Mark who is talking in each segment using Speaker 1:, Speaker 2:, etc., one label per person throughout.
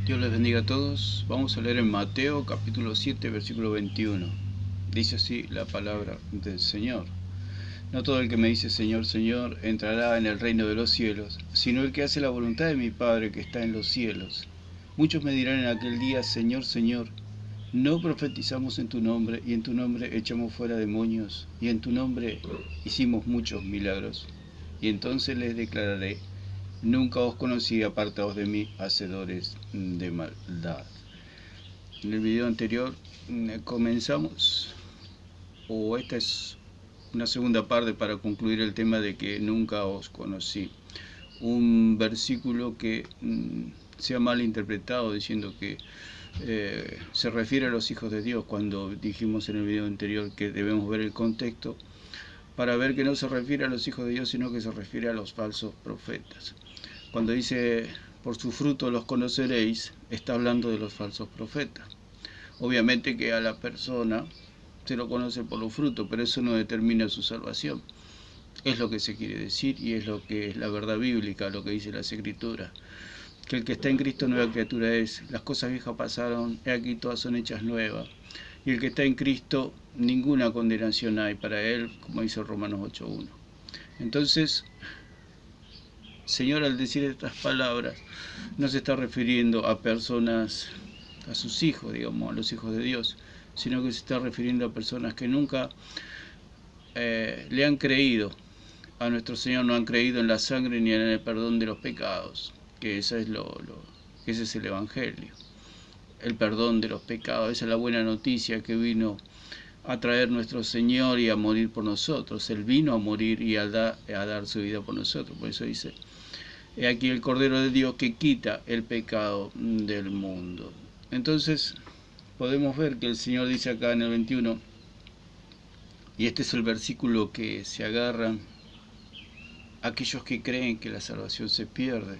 Speaker 1: Dios les bendiga a todos. Vamos a leer en Mateo capítulo 7 versículo 21. Dice así la palabra del Señor. No todo el que me dice Señor, Señor entrará en el reino de los cielos, sino el que hace la voluntad de mi Padre que está en los cielos. Muchos me dirán en aquel día, Señor, Señor, no profetizamos en tu nombre, y en tu nombre echamos fuera demonios, y en tu nombre hicimos muchos milagros. Y entonces les declararé, nunca os conocí, apartados de mí, hacedores de maldad. En el video anterior comenzamos, o esta es una segunda parte para concluir el tema de que nunca os conocí. Un versículo que se ha mal interpretado diciendo que se refiere a los hijos de Dios, cuando dijimos en el video anterior que debemos ver el contexto para ver que no se refiere a los hijos de Dios, sino que se refiere a los falsos profetas. Cuando dice, por su fruto los conoceréis, está hablando de los falsos profetas. Obviamente que a la persona se lo conoce por los frutos, pero eso no determina su salvación. Es lo que se quiere decir y es lo que es la verdad bíblica, lo que dice las Escrituras. Que el que está en Cristo nueva criatura es. Las cosas viejas pasaron, he aquí todas son hechas nuevas. Y el que está en Cristo, ninguna condenación hay para él, como dice Romanos 8:1. Entonces, Señor, al decir estas palabras, no se está refiriendo a personas, a sus hijos, digamos, a los hijos de Dios, sino que se está refiriendo a personas que nunca le han creído a nuestro Señor, no han creído en la sangre ni en el perdón de los pecados, que ese es el Evangelio, el perdón de los pecados. Esa es la buena noticia que vino a traer nuestro Señor y a morir por nosotros. Él vino a morir y a dar su vida por nosotros. Por eso dice, he aquí el Cordero de Dios que quita el pecado del mundo. Entonces podemos ver que el Señor dice acá en el 21, y este es el versículo que se agarran aquellos que creen que la salvación se pierde,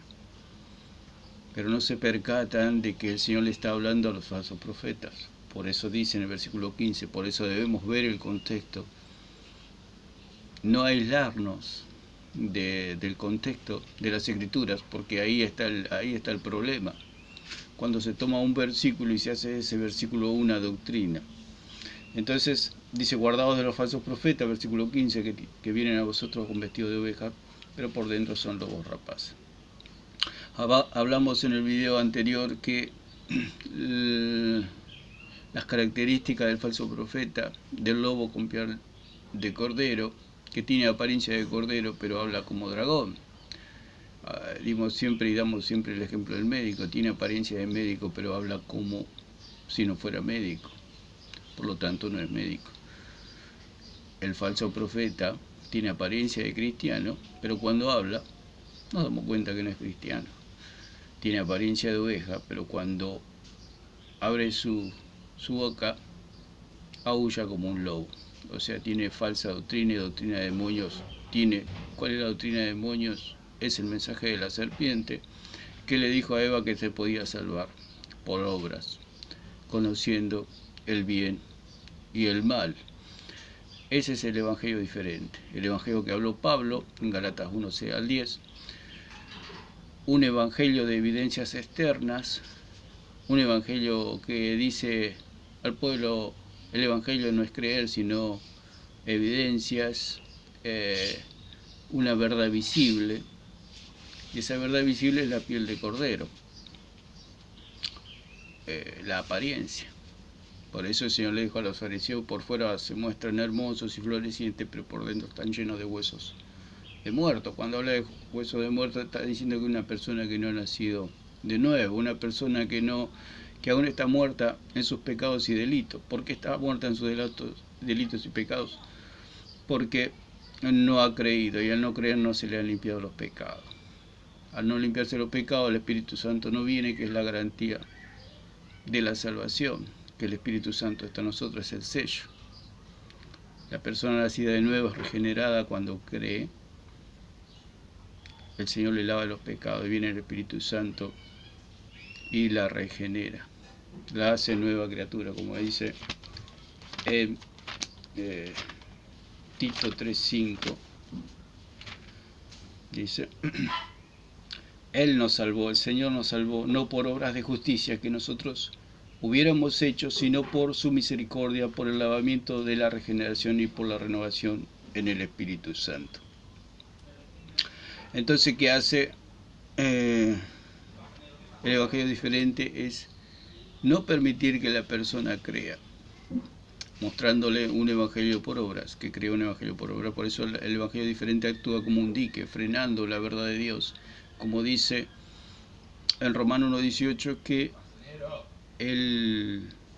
Speaker 1: pero no se percatan de que el Señor le está hablando a los falsos profetas. Por eso dice en el versículo 15, por eso debemos ver el contexto, no aislarnos del contexto de las Escrituras, porque ahí está el problema. Cuando se toma un versículo y se hace de ese versículo una doctrina. Entonces dice, guardaos de los falsos profetas, versículo 15, que vienen a vosotros con vestido de oveja, pero por dentro son lobos rapaces. Hablamos en el video anterior que las características del falso profeta, del lobo con piel de cordero, que tiene apariencia de cordero pero habla como dragón. Damos siempre el ejemplo del médico, tiene apariencia de médico pero habla como si no fuera médico, por lo tanto no es médico. El falso profeta tiene apariencia de cristiano, pero cuando habla nos damos cuenta que no es cristiano. Tiene apariencia de oveja, pero cuando abre su boca aúlla como un lobo. O sea, tiene falsa doctrina y doctrina de demonios. ¿Cuál es la doctrina de demonios? Es el mensaje de la serpiente que le dijo a Eva que se podía salvar por obras, conociendo el bien y el mal. Ese es el evangelio diferente. El evangelio que habló Pablo en Galatas 1:6-10. Un evangelio de evidencias externas. Un evangelio que dice al pueblo, el evangelio no es creer, sino evidencias, una verdad visible, y esa verdad visible es la piel de cordero, la apariencia. Por eso el Señor le dijo a los fariseos, por fuera se muestran hermosos y florecientes, pero por dentro están llenos de huesos de muertos. Cuando habla de huesos de muertos está diciendo que una persona que no ha nacido de nuevo, una persona que aún está muerta en sus pecados y delitos. ¿Por qué está muerta en sus delitos y pecados? Porque no ha creído, y al no creer no se le han limpiado los pecados. Al no limpiarse los pecados, el Espíritu Santo no viene, que es la garantía de la salvación, que el Espíritu Santo está en nosotros, es el sello. La persona nacida de nuevo es regenerada cuando cree. El Señor le lava los pecados y viene el Espíritu Santo y la regenera, la hace nueva criatura, como dice en Tito 3:5. Dice, Él nos salvó, el Señor nos salvó, no por obras de justicia que nosotros hubiéramos hecho, sino por su misericordia, por el lavamiento de la regeneración y por la renovación en el Espíritu Santo. Entonces, ¿qué hace el Evangelio diferente? Es no permitir que la persona crea, mostrándole un evangelio por obras, que crea un evangelio por obras. Por eso el evangelio diferente actúa como un dique, frenando la verdad de Dios, como dice en Romanos 1:18, que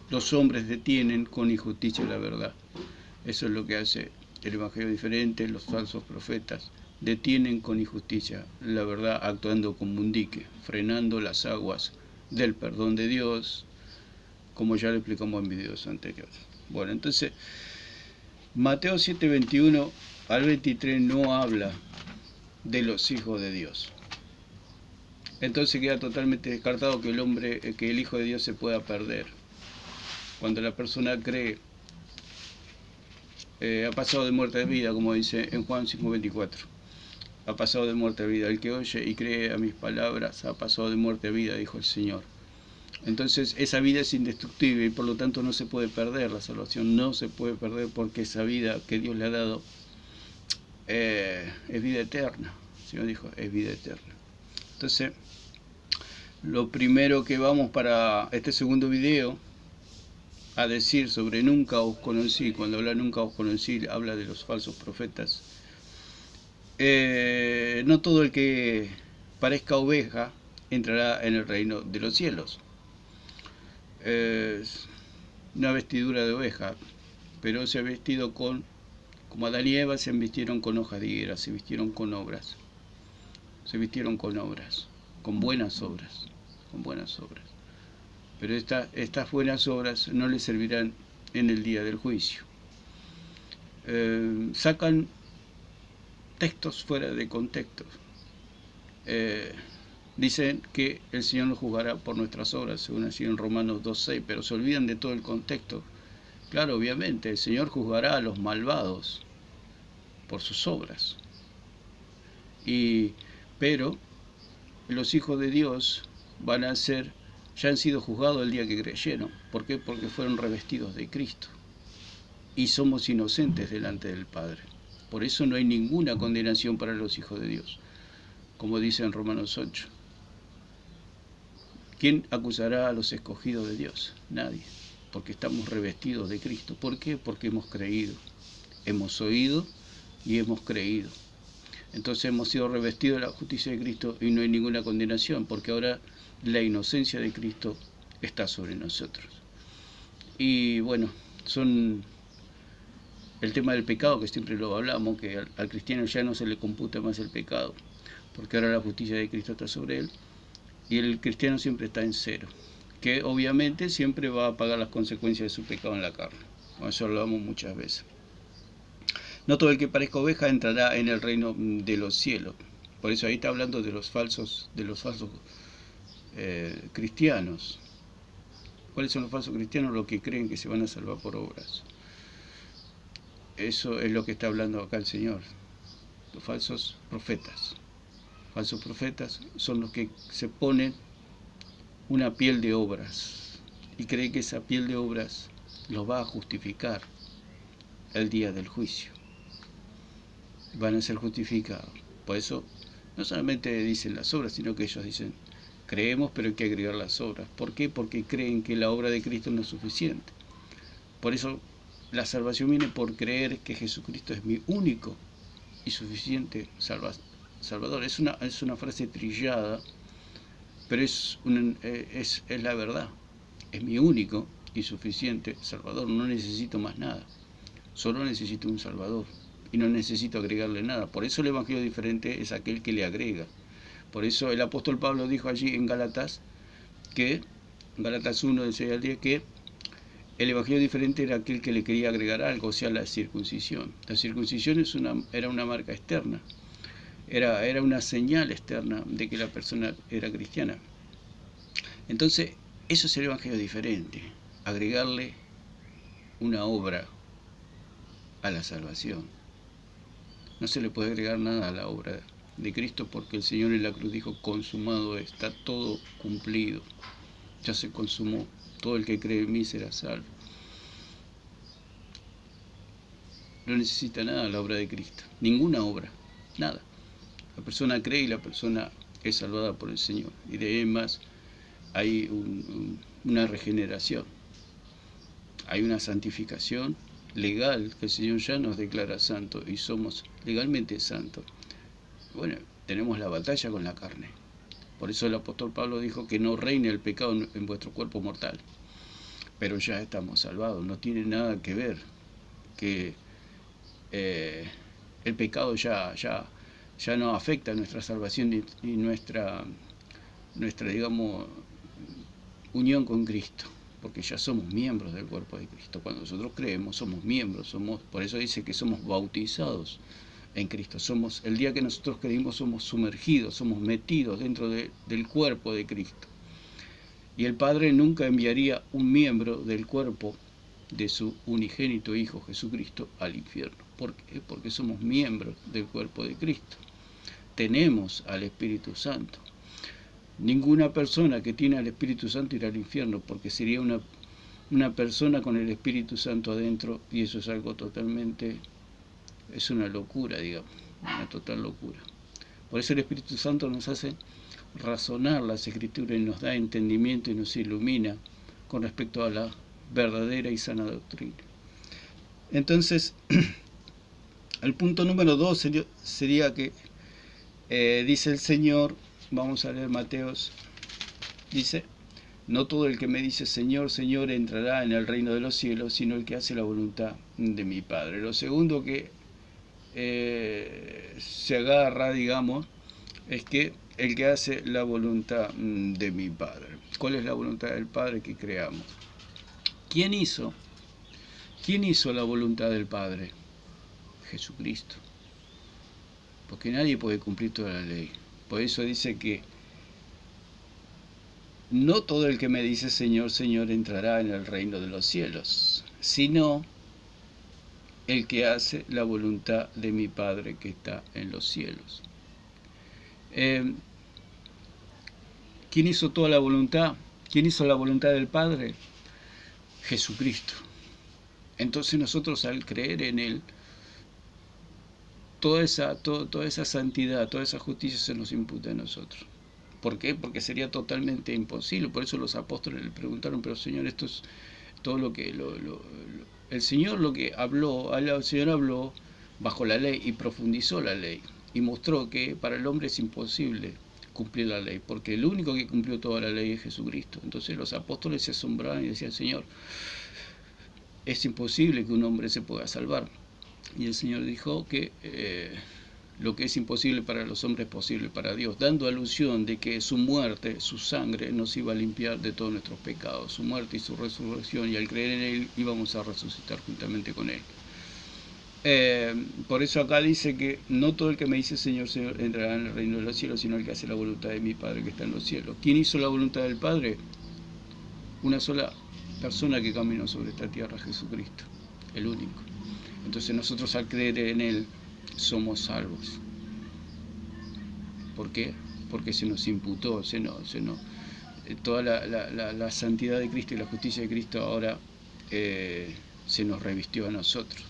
Speaker 1: los hombres detienen con injusticia la verdad. Eso es lo que hace el evangelio diferente. Los falsos profetas detienen con injusticia la verdad, actuando como un dique, frenando las aguas del perdón de Dios, como ya lo explicamos en videos anteriores. Bueno, entonces, Mateo 7:21 al 23 no habla de los hijos de Dios. Entonces queda totalmente descartado que el Hijo de Dios se pueda perder. Cuando la persona cree, ha pasado de muerte a vida, como dice en Juan 5:24. Ha pasado de muerte a vida. El que oye y cree a mis palabras ha pasado de muerte a vida, dijo el Señor. Entonces esa vida es indestructible y por lo tanto no se puede perder. La salvación no se puede perder porque esa vida que Dios le ha dado es vida eterna. El Señor dijo, es vida eterna. Entonces, lo primero que vamos para este segundo video a decir sobre nunca os conocí, cuando habla nunca os conocí, habla de los falsos profetas. No todo el que parezca oveja entrará en el reino de los cielos. Una vestidura de oveja, pero se ha vestido como Adán y Eva se vistieron con hojas de higuera, se vistieron con obras, con buenas obras, Pero estas buenas obras no les servirán en el día del juicio. Sacan textos fuera de contexto. Dicen que el Señor nos juzgará por nuestras obras, según así en Romanos 2:6, pero se olvidan de todo el contexto. Claro, obviamente, el Señor juzgará a los malvados por sus obras. Pero los hijos de Dios ya han sido juzgados el día que creyeron. ¿Por qué? Porque fueron revestidos de Cristo. Y somos inocentes delante del Padre. Por eso no hay ninguna condenación para los hijos de Dios, como dice en Romanos 8. ¿Quién acusará a los escogidos de Dios? Nadie, porque estamos revestidos de Cristo. ¿Por qué? Porque hemos creído, hemos oído y hemos creído. Entonces hemos sido revestidos de la justicia de Cristo y no hay ninguna condenación, porque ahora la inocencia de Cristo está sobre nosotros. Y bueno, son el tema del pecado, que siempre lo hablamos, que al cristiano ya no se le computa más el pecado, porque ahora la justicia de Cristo está sobre él, y el cristiano siempre está en cero, que obviamente siempre va a pagar las consecuencias de su pecado en la carne. Eso lo hablamos muchas veces. No todo el que parezca oveja entrará en el reino de los cielos. Por eso ahí está hablando de los falsos cristianos. ¿Cuáles son los falsos cristianos? Los que creen que se van a salvar por obras. Eso es lo que está hablando acá el Señor. Los falsos profetas. Falsos profetas son los que se ponen una piel de obras y creen que esa piel de obras los va a justificar el día del juicio. Van a ser justificados. Por eso no solamente dicen las obras, sino que ellos dicen, creemos, pero hay que agregar las obras. ¿Por qué? Porque creen que la obra de Cristo no es suficiente. Por eso la salvación viene por creer que Jesucristo es mi único y suficiente Salvador. Es una frase trillada, pero es la verdad. Es mi único y suficiente Salvador. No necesito más nada. Solo necesito un Salvador. Y no necesito agregarle nada. Por eso el Evangelio diferente es aquel que le agrega. Por eso el apóstol Pablo dijo allí en Gálatas 1, del 6 al 10, que el Evangelio diferente era aquel que le quería agregar algo, o sea, la circuncisión. La circuncisión era una marca externa. Era una señal externa de que la persona era cristiana. Entonces, eso es el Evangelio diferente, agregarle una obra a la salvación. No se le puede agregar nada a la obra de Cristo, porque el Señor en la cruz dijo, consumado está todo cumplido, ya se consumó, todo el que cree en mí será salvo. No necesita nada la obra de Cristo, ninguna obra, nada. La persona cree y la persona es salvada por el Señor, y de ahí en más hay una regeneración, hay una santificación legal, que el Señor ya nos declara santos y somos legalmente santos. Bueno, tenemos la batalla con la carne. Por eso el apóstol Pablo dijo que no reine el pecado en vuestro cuerpo mortal. Pero ya estamos salvados, no tiene nada que ver que el pecado ya no afecta a nuestra salvación y nuestra, digamos, unión con Cristo, porque ya somos miembros del cuerpo de Cristo. Cuando nosotros creemos, somos miembros, por eso dice que somos bautizados en Cristo. El día que nosotros creímos, somos sumergidos, somos metidos dentro del cuerpo de Cristo. Y el Padre nunca enviaría un miembro del cuerpo de su unigénito Hijo Jesucristo al infierno. ¿Por qué? Porque somos miembros del cuerpo de Cristo. Tenemos al Espíritu Santo. Ninguna persona que tiene al Espíritu Santo irá al infierno, porque sería una persona con el Espíritu Santo adentro, y eso es algo totalmente, es una locura, digamos, una total locura. Por eso el Espíritu Santo nos hace razonar las Escrituras y nos da entendimiento y nos ilumina con respecto a la verdadera y sana doctrina. Entonces, el punto número 2 sería que dice el Señor, vamos a leer Mateos, dice, no todo el que me dice Señor, Señor entrará en el reino de los cielos, sino el que hace la voluntad de mi Padre. Lo segundo que se agarra, digamos, es que el que hace la voluntad de mi Padre. ¿Cuál es la voluntad del Padre? Que creamos. ¿Quién hizo la voluntad del Padre? Jesucristo. Porque nadie puede cumplir toda la ley. Por eso dice que no todo el que me dice Señor, Señor entrará en el reino de los cielos, sino el que hace la voluntad de mi Padre que está en los cielos. ¿Quién hizo toda la voluntad? ¿Quién hizo la voluntad del Padre? Jesucristo. Entonces nosotros, al creer en Él, toda esa santidad, toda esa justicia se nos imputa a nosotros. ¿Por qué? Porque sería totalmente imposible. Por eso los apóstoles le preguntaron, pero Señor, esto es todo lo que... el Señor lo que habló, el Señor habló bajo la ley y profundizó la ley. Y mostró que para el hombre es imposible cumplir la ley, porque el único que cumplió toda la ley es Jesucristo. Entonces los apóstoles se asombraban y decían, Señor, es imposible que un hombre se pueda salvar. Y el Señor dijo que lo que es imposible para los hombres es posible para Dios, dando alusión de que su muerte, su sangre, nos iba a limpiar de todos nuestros pecados, su muerte y su resurrección, y al creer en Él íbamos a resucitar juntamente con Él. Por eso acá dice que no todo el que me dice Señor, Señor entrará en el reino de los cielos, sino el que hace la voluntad de mi Padre que está en los cielos. ¿Quién hizo la voluntad del Padre? Una sola persona que caminó sobre esta tierra, Jesucristo, el único. Entonces nosotros, al creer en Él, somos salvos. ¿Por qué? Porque se nos imputó, toda la santidad de Cristo y la justicia de Cristo ahora se nos revistió a nosotros.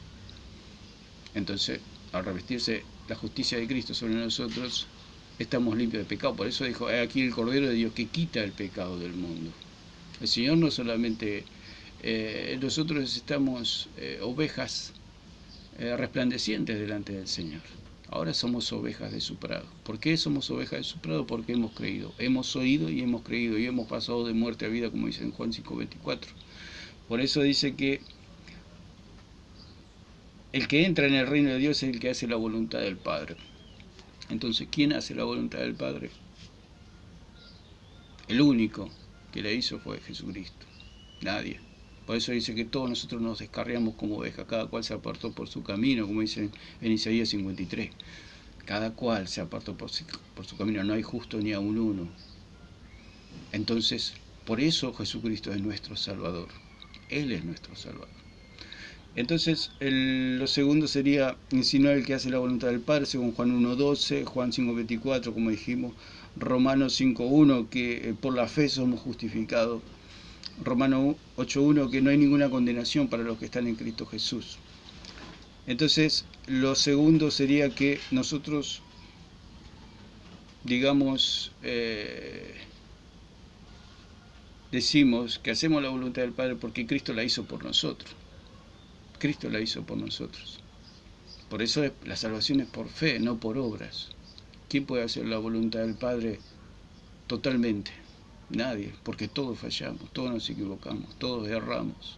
Speaker 1: Entonces, al revestirse la justicia de Cristo sobre nosotros, estamos limpios de pecado. Por eso dijo, aquí el Cordero de Dios que quita el pecado del mundo. El Señor no solamente... nosotros estamos ovejas resplandecientes delante del Señor. Ahora somos ovejas de su prado. ¿Por qué somos ovejas de su prado? Porque hemos creído. Hemos oído y hemos creído y hemos pasado de muerte a vida, como dice en Juan 5:24. Por eso dice que el que entra en el reino de Dios es el que hace la voluntad del Padre. Entonces, ¿quién hace la voluntad del Padre? El único que la hizo fue Jesucristo. Nadie. Por eso dice que todos nosotros nos descarriamos como ovejas, cada cual se apartó por su camino, como dice en Isaías 53. Cada cual se apartó por su camino, no hay justo ni aun uno. Entonces, por eso Jesucristo es nuestro Salvador. Él es nuestro Salvador. Entonces, lo segundo sería, sino el que hace la voluntad del Padre, según Juan 1:12, Juan 5:24, como dijimos, Romanos 5:1, que por la fe somos justificados, Romanos 8:1, que no hay ninguna condenación para los que están en Cristo Jesús. Entonces, lo segundo sería que nosotros, digamos, decimos que hacemos la voluntad del Padre porque Cristo la hizo por nosotros. Cristo la hizo por nosotros. Por eso la salvación es por fe, no por obras. ¿Quién puede hacer la voluntad del Padre totalmente? Nadie, porque todos fallamos, todos nos equivocamos, todos erramos.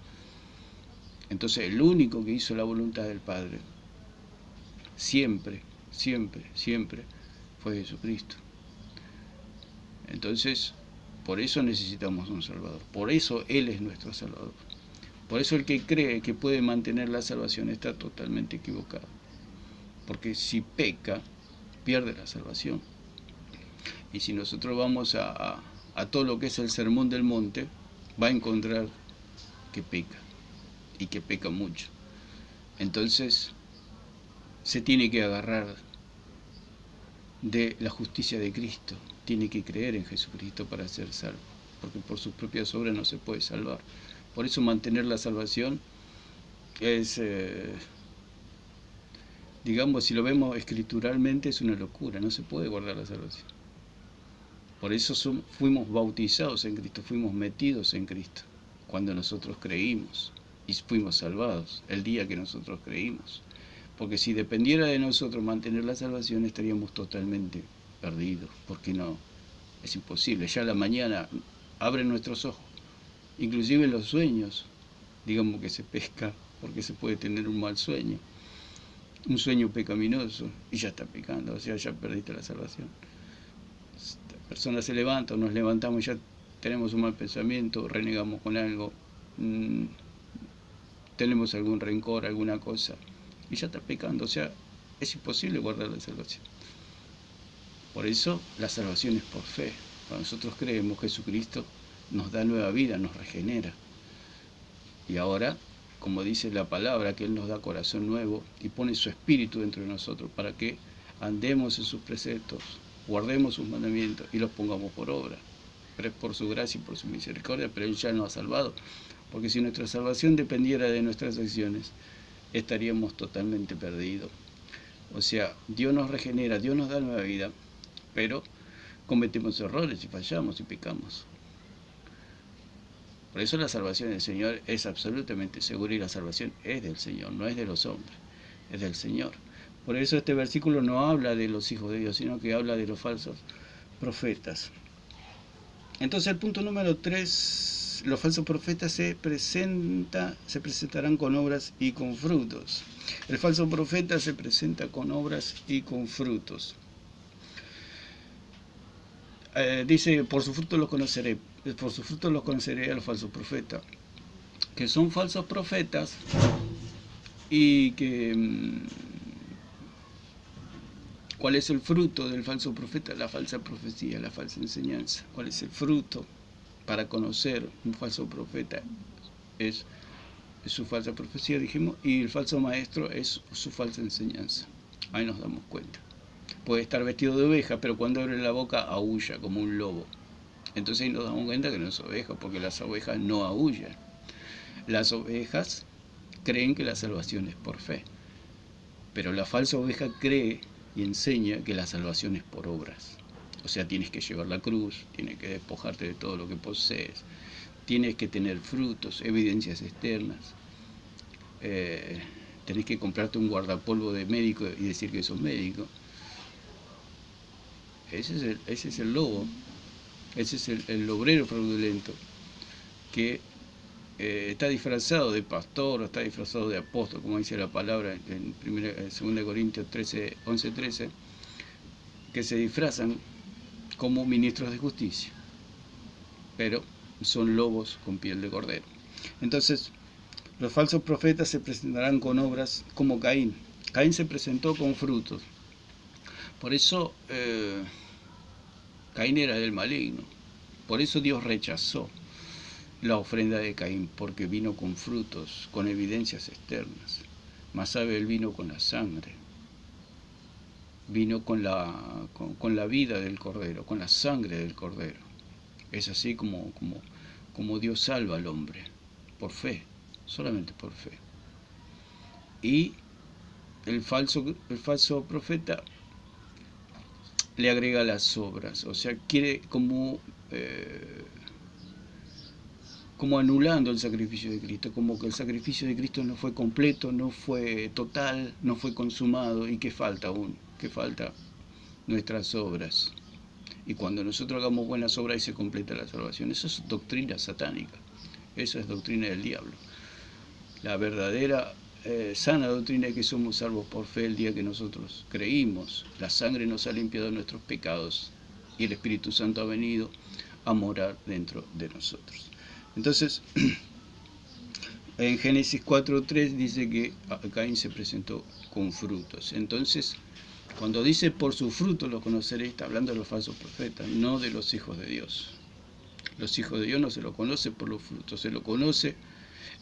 Speaker 1: Entonces el único que hizo la voluntad del Padre, siempre, siempre, siempre, fue Jesucristo. Entonces, por eso necesitamos un Salvador, por eso Él es nuestro Salvador. Por eso el que cree que puede mantener la salvación está totalmente equivocado. Porque si peca, pierde la salvación. Y si nosotros vamos a todo lo que es el Sermón del Monte, va a encontrar que peca, y que peca mucho. Entonces, se tiene que agarrar de la justicia de Cristo, tiene que creer en Jesucristo para ser salvo, porque por sus propias obras no se puede salvar. Por eso mantener la salvación es, digamos, si lo vemos escrituralmente, es una locura, no se puede guardar la salvación. Por eso fuimos bautizados en Cristo, fuimos metidos en Cristo, cuando nosotros creímos y fuimos salvados, el día que nosotros creímos. Porque si dependiera de nosotros mantener la salvación, estaríamos totalmente perdidos, porque no, es imposible. Ya a la mañana abren nuestros ojos, inclusive en los sueños, digamos que se pesca, porque se puede tener un mal sueño, un sueño pecaminoso, y ya está pecando, o sea, ya perdiste la salvación. La persona se levanta, o nos levantamos y ya tenemos un mal pensamiento, renegamos con algo, tenemos algún rencor, alguna cosa, y ya está pecando, o sea, es imposible guardar la salvación. Por eso la salvación es por fe. Cuando nosotros creemos, Jesucristo nos da nueva vida, nos regenera. Y ahora, como dice la palabra, que Él nos da corazón nuevo y pone su espíritu dentro de nosotros para que andemos en sus preceptos, guardemos sus mandamientos y los pongamos por obra. Pero es por su gracia y por su misericordia, pero Él ya nos ha salvado. Porque si nuestra salvación dependiera de nuestras acciones, estaríamos totalmente perdidos. O sea, Dios nos regenera, Dios nos da nueva vida, pero cometemos errores y fallamos y pecamos. Por eso la salvación del Señor es absolutamente segura y la salvación es del Señor, no es de los hombres, es del Señor. Por eso este versículo no habla de los hijos de Dios, sino que habla de los falsos profetas. Entonces el punto número 3, los falsos profetas se presentarán con obras y con frutos. El falso profeta se presenta con obras y con frutos. Dice, por su fruto los conoceré, por su fruto los conoceré a los falsos profetas, que son falsos profetas y que ¿cuál es el fruto del falso profeta? La falsa profecía, la falsa enseñanza. ¿Cuál es el fruto para conocer un falso profeta? Es su falsa profecía, dijimos, y el falso maestro es su falsa enseñanza. Ahí nos damos cuenta. Puede estar vestido de oveja, pero cuando abre la boca aúlla como un lobo. Entonces ahí nos damos cuenta que no es oveja, porque las ovejas no aúllan. Las ovejas creen que la salvación es por fe, pero la falsa oveja cree y enseña que la salvación es por obras. O sea, tienes que llevar la cruz, tienes que despojarte de todo lo que posees, tienes que tener frutos, evidencias externas, tenés que comprarte un guardapolvo de médico y decir que sos médico. Ese es el lobo, ese es el obrero fraudulento que está disfrazado de pastor o está disfrazado de apóstol, como dice la palabra en 2 Corintios 11:13, que se disfrazan como ministros de justicia, pero son lobos con piel de cordero. Entonces, los falsos profetas se presentarán con obras como Caín. Caín se presentó con frutos. Por eso Caín era del maligno. Por eso Dios rechazó la ofrenda de Caín, porque vino con frutos, con evidencias externas. Mas Abel vino con la sangre, vino con la vida del Cordero, con la sangre del Cordero. Es así como Dios salva al hombre, por fe, solamente por fe. Y el falso profeta le agrega las obras, o sea, quiere como anulando el sacrificio de Cristo, como que el sacrificio de Cristo no fue completo, no fue total, no fue consumado, y que falta aún, que falta nuestras obras. Y cuando nosotros hagamos buenas obras y se completa la salvación. Eso es doctrina satánica, eso es doctrina del diablo. La verdadera sana doctrina es que somos salvos por fe el día que nosotros creímos. La sangre nos ha limpiado de nuestros pecados y el Espíritu Santo ha venido a morar dentro de nosotros. Entonces, en Génesis 4:3 dice que Caín se presentó con frutos. Entonces, cuando dice por su fruto lo conoceréis, está hablando de los falsos profetas, no de los hijos de Dios. Los hijos de Dios no se lo conoce por los frutos, se lo conoce,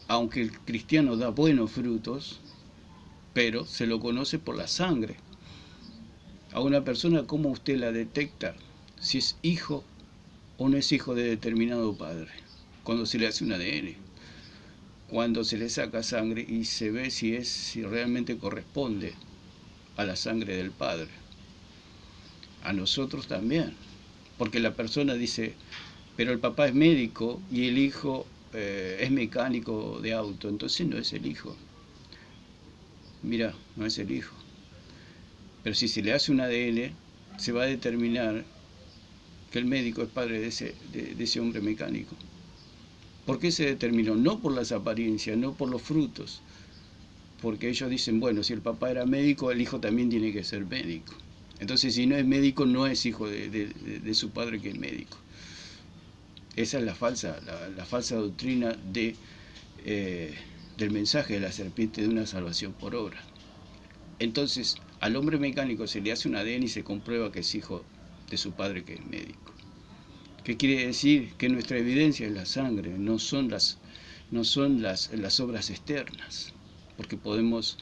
Speaker 1: aunque el cristiano da buenos frutos, pero se lo conoce por la sangre. A una persona, ¿cómo usted la detecta si es hijo o no es hijo de determinado padre? Cuando se le hace un ADN, cuando se le saca sangre y se ve si realmente corresponde a la sangre del padre. A nosotros también, porque la persona dice, pero el papá es médico y el hijo es mecánico de auto, entonces no es el hijo. Mira, no es el hijo. Pero si se le hace un ADN, se va a determinar que el médico es padre de ese hombre mecánico. ¿Por qué se determinó? No por las apariencias, no por los frutos. Porque ellos dicen, bueno, si el papá era médico, el hijo también tiene que ser médico. Entonces, si no es médico, no es hijo de su padre que es médico. Esa es la falsa doctrina del mensaje de la serpiente de una salvación por obra. Entonces, al hombre mecánico se le hace un ADN y se comprueba que es hijo de su padre que es médico. ¿Qué quiere decir? Que nuestra evidencia es la sangre, no son las obras externas. Porque podemos,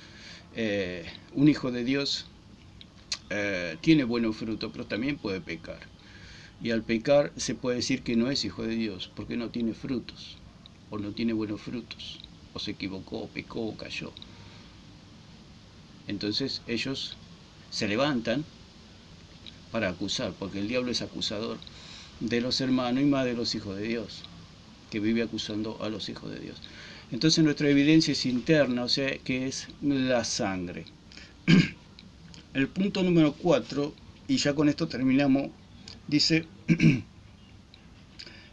Speaker 1: un hijo de Dios tiene buenos frutos, pero también puede pecar. Y al pecar se puede decir que no es hijo de Dios, porque no tiene frutos, o no tiene buenos frutos, o se equivocó, o pecó, o cayó. Entonces ellos se levantan para acusar, porque el diablo es acusador de los hermanos y más de los hijos de Dios, que vive acusando a los hijos de Dios. Entonces nuestra evidencia es interna, o sea, que es la sangre. El punto número 4, y ya con esto terminamos, dice,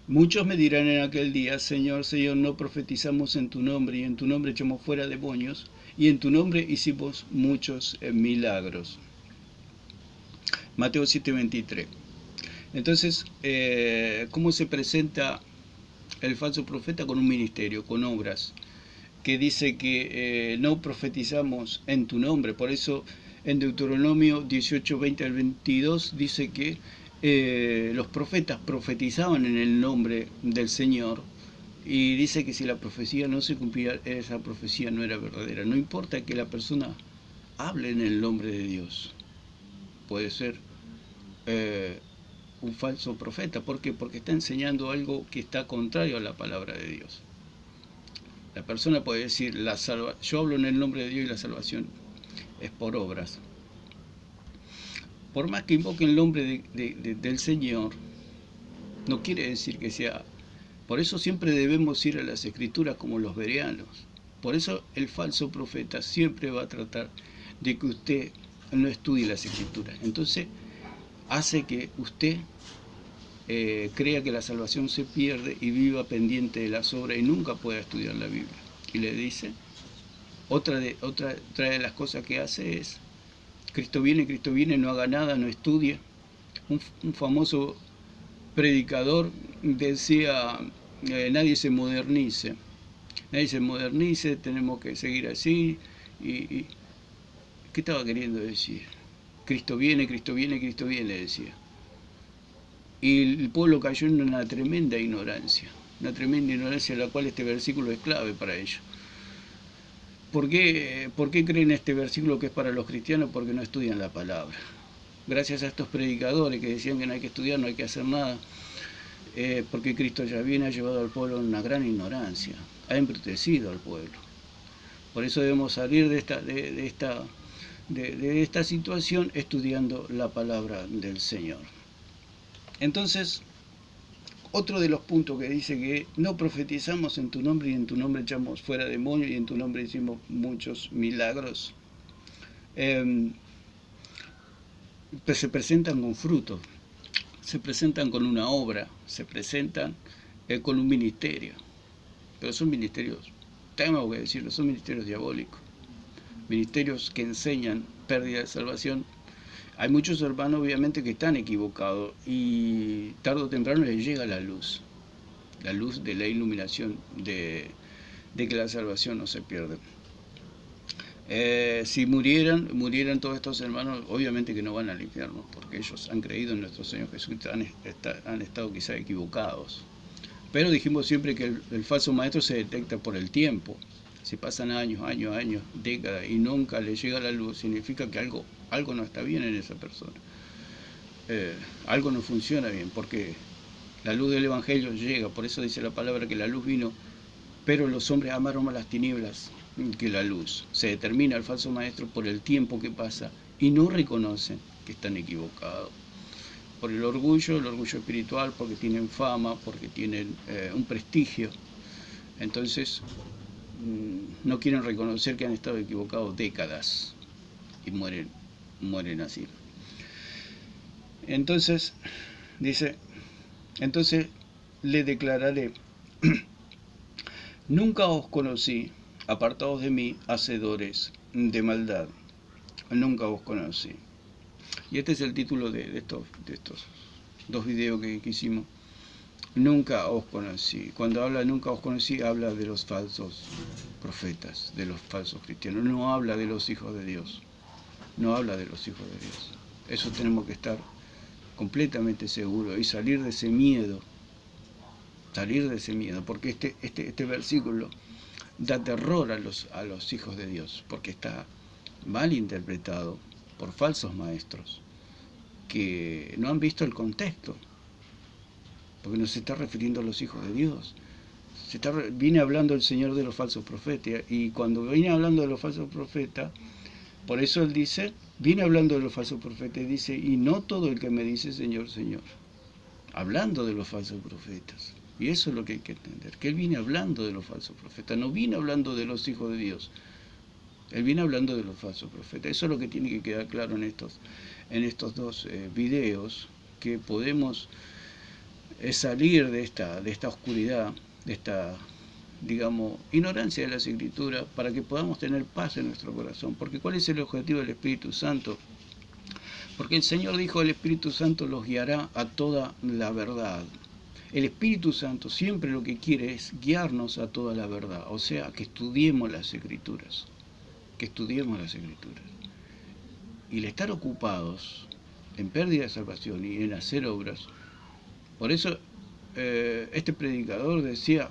Speaker 1: muchos me dirán en aquel día, Señor, Señor, no profetizamos en tu nombre, y en tu nombre echamos fuera demonios, y en tu nombre hicimos muchos milagros. Mateo 7:23. Entonces, ¿cómo se presenta el falso profeta? Con un ministerio, con obras, que dice que no profetizamos en tu nombre. Por eso en Deuteronomio 18:20 al 22 dice que los profetas profetizaban en el nombre del Señor, y dice que si la profecía no se cumplía, esa profecía no era verdadera. No importa que la persona hable en el nombre de Dios, puede ser un falso profeta. ¿Por qué? Porque está enseñando algo que está contrario a la palabra de Dios. La persona puede decir, yo hablo en el nombre de Dios y la salvación es por obras. Por más que invoque el nombre del Señor, no quiere decir que sea. Por eso siempre debemos ir a las Escrituras como los bereanos. Por eso el falso profeta siempre va a tratar de que usted no estudie las Escrituras. Entonces hace que usted crea que la salvación se pierde y viva pendiente de las obras y nunca pueda estudiar la Biblia. Y le dice, otra de las cosas que hace es, Cristo viene, no haga nada, no estudie. Un famoso predicador decía, nadie se modernice, tenemos que seguir así. ¿Qué estaba queriendo decir? Cristo viene, decía. Y el pueblo cayó en una tremenda ignorancia. una tremenda ignorancia, la cual este versículo es clave para ellos. ¿Por qué creen este versículo que es para los cristianos? Porque no estudian la palabra. Gracias a estos predicadores que decían que no hay que estudiar, no hay que hacer nada, porque Cristo ya viene, ha llevado al pueblo a una gran ignorancia, ha embrutecido al pueblo. Por eso debemos salir de esta situación estudiando la palabra del Señor. Entonces, otro de los puntos que dice que no profetizamos en tu nombre y en tu nombre echamos fuera demonios y en tu nombre hicimos muchos milagros. Pues se presentan con frutos, se presentan con una obra, se presentan con un ministerio, pero son ministerios, tengo que decirlo, son ministerios diabólicos, ministerios que enseñan pérdida de salvación. Hay muchos hermanos obviamente que están equivocados y tarde o temprano les llega la luz de la iluminación de que la salvación no se pierde. Si murieran todos estos hermanos, obviamente que no van al infierno, porque ellos han creído en nuestro Señor Jesucristo, han estado quizá equivocados. Pero dijimos siempre que el falso maestro se detecta por el tiempo. Si pasan años, décadas y nunca le llega la luz, significa que algo no está bien en esa persona. Algo no funciona bien, porque la luz del Evangelio llega, por eso dice la palabra que la luz vino, pero los hombres amaron más las tinieblas que la luz. Se determina el falso maestro por el tiempo que pasa y no reconocen que están equivocados. Por el orgullo espiritual, porque tienen fama, porque tienen un prestigio. Entonces, no quieren reconocer que han estado equivocados décadas y mueren así. Entonces, dice, entonces le declararé, nunca os conocí, apartados de mí, hacedores de maldad. Nunca os conocí. Y este es el título de estos dos videos que hicimos. Nunca os conocí. Cuando habla de nunca os conocí, habla de los falsos profetas, de los falsos cristianos. No habla de los hijos de Dios. No habla de los hijos de Dios. Eso tenemos que estar completamente seguros y salir de ese miedo. Salir de ese miedo, porque este versículo da terror a los hijos de Dios, porque está mal interpretado por falsos maestros que no han visto el contexto, porque no se está refiriendo a los hijos de Dios. Viene hablando el Señor de los falsos profetas, y cuando viene hablando de los falsos profetas, por eso Él dice, viene hablando de los falsos profetas, y dice, y no todo el que me dice Señor, Señor, hablando de los falsos profetas. Y eso es lo que hay que entender, que Él viene hablando de los falsos profetas, no viene hablando de los hijos de Dios. Él viene hablando de los falsos profetas. Eso es lo que tiene que quedar claro en estos dos videos, que podemos salir de esta oscuridad, de esta, digamos, ignorancia de las Escrituras, para que podamos tener paz en nuestro corazón. Porque ¿cuál es el objetivo del Espíritu Santo? Porque el Señor dijo, el Espíritu Santo los guiará a toda la verdad. El Espíritu Santo siempre lo que quiere es guiarnos a toda la verdad, o sea, que estudiemos las Escrituras. Que estudiemos las Escrituras. Y el estar ocupados en pérdida de salvación y en hacer obras, por eso este predicador decía,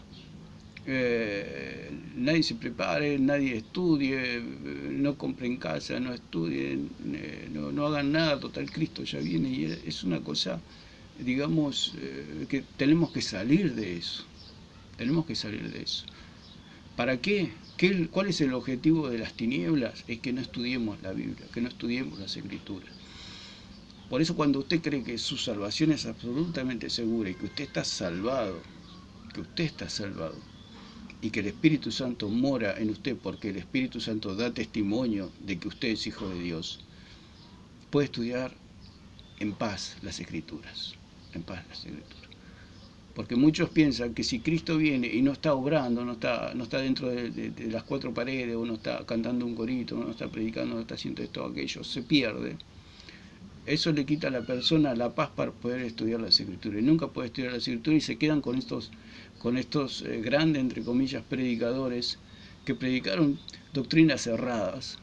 Speaker 1: nadie se prepare, nadie estudie, no compren casa, no estudien, no hagan nada, total Cristo ya viene, y es una cosa, digamos, que tenemos que salir de eso. Tenemos que salir de eso. ¿Para qué? ¿Cuál es el objetivo de las tinieblas? Es que no estudiemos la Biblia, que no estudiemos las Escrituras. Por eso cuando usted cree que su salvación es absolutamente segura y que usted está salvado, y que el Espíritu Santo mora en usted porque el Espíritu Santo da testimonio de que usted es hijo de Dios, puede estudiar en paz las Escrituras, en paz las Escrituras. Porque muchos piensan que si Cristo viene y no está obrando, no está dentro de las cuatro paredes, o no está cantando un corito, no está predicando, no está haciendo esto o aquello, se pierde. Eso le quita a la persona la paz para poder estudiar las Escrituras. Y nunca puede estudiar las Escrituras y se quedan con estos grandes, entre comillas, predicadores que predicaron doctrinas erradas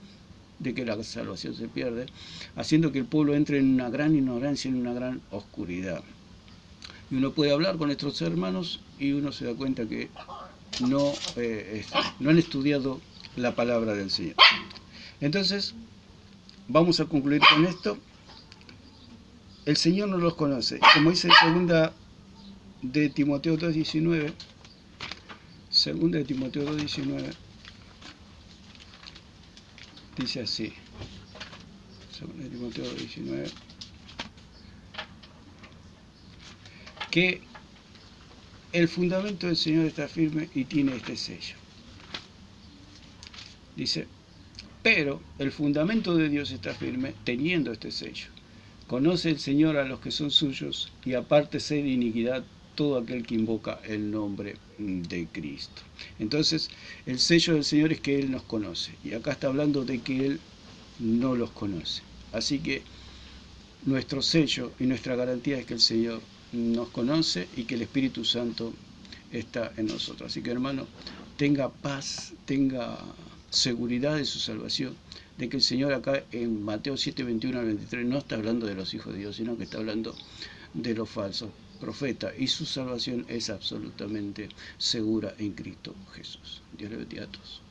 Speaker 1: de que la salvación se pierde, haciendo que el pueblo entre en una gran ignorancia, en una gran oscuridad. Y uno puede hablar con nuestros hermanos y uno se da cuenta que no han estudiado la palabra del Señor. Entonces, vamos a concluir con esto. El Señor no los conoce. Como dice segunda de Timoteo 2:19, segunda de Timoteo 2:19, dice así, segunda de Timoteo 2:19, que el fundamento del Señor está firme y tiene este sello. Dice, pero el fundamento de Dios está firme teniendo este sello. Conoce el Señor a los que son suyos y apártese de iniquidad todo aquel que invoca el nombre de Cristo. Entonces, el sello del Señor es que Él nos conoce. Y acá está hablando de que Él no los conoce. Así que nuestro sello y nuestra garantía es que el Señor nos conoce y que el Espíritu Santo está en nosotros. Así que, hermano, tenga paz, tenga seguridad de su salvación, de que el Señor acá en Mateo 7:21 al 23 no está hablando de los hijos de Dios, sino que está hablando de los falsos profetas, y su salvación es absolutamente segura en Cristo Jesús. Dios le bendiga a todos.